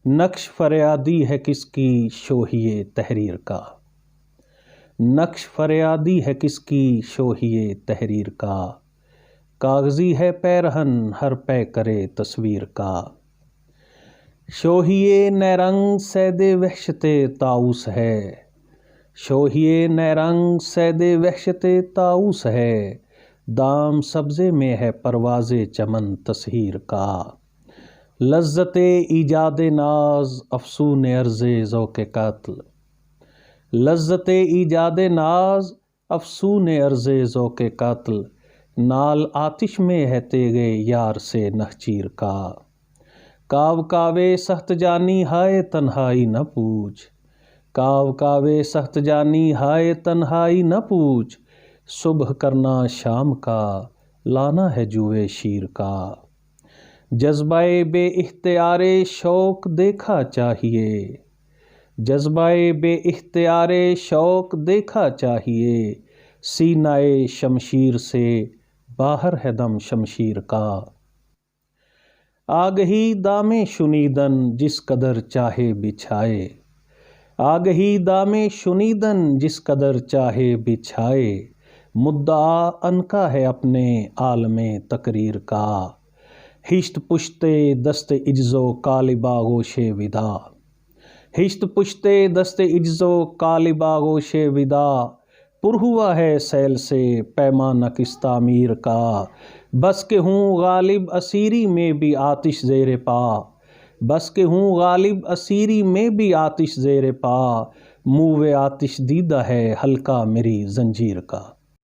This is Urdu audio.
نقش فریادی ہے کس کی شوہیِ تحریر کا، نقش فریادی ہے کس کی شوہیِ تحریر کا، کاغذی ہے پیرہن ہر پے کرے تصویر کا۔ شوہیِ نیرنگ صید وحشت طاؤس ہے، شوہیِ نیرنگ صید وحشت طاؤس ہے، دام سبزے میں ہے پرواز چمن تسحیر کا۔ لذت ایجاد ناز افسون عرض ذوق قتل، لذت ایجاد ناز افسون عرض ذوق قتل، نال آتش میں ہے تیغ یار سے نخچیر کا۔ کاو کاوے سخت جانی ہائے تنہائی نہ پوچھ، کاو کاوے سخت جانی ہائے تنہائی نہ پوچھ، صبح کرنا شام کا لانا ہے جوئے شیر کا۔ جذبہ بے اختیار شوق دیکھا چاہیے، جذبہ بے اختیار شوق دیکھا چاہیے، سینہ شمشیر سے باہر ہے دم شمشیر کا۔ آگہی دام شنیدن جس قدر چاہے بچھائے، آگہی دام شنیدن جس قدر چاہے بچھائے، مدعا عنقا ہے اپنے عالم تقریر کا۔ ہشت پشتے دست عجز و کالب آغوش ودا، ہشت پشتے دست عجز و کالب آغوش ودا، پر ہوا ہے سیل سے پیمانہ کس تعمیر کا۔ بس کہ ہوں غالب اسیری میں بھی آتش زیر پا، بس کہ ہوں غالب اسیری میں بھی آتش زیر پا، موے آتش دیدہ ہے حلقہ میری زنجیر کا۔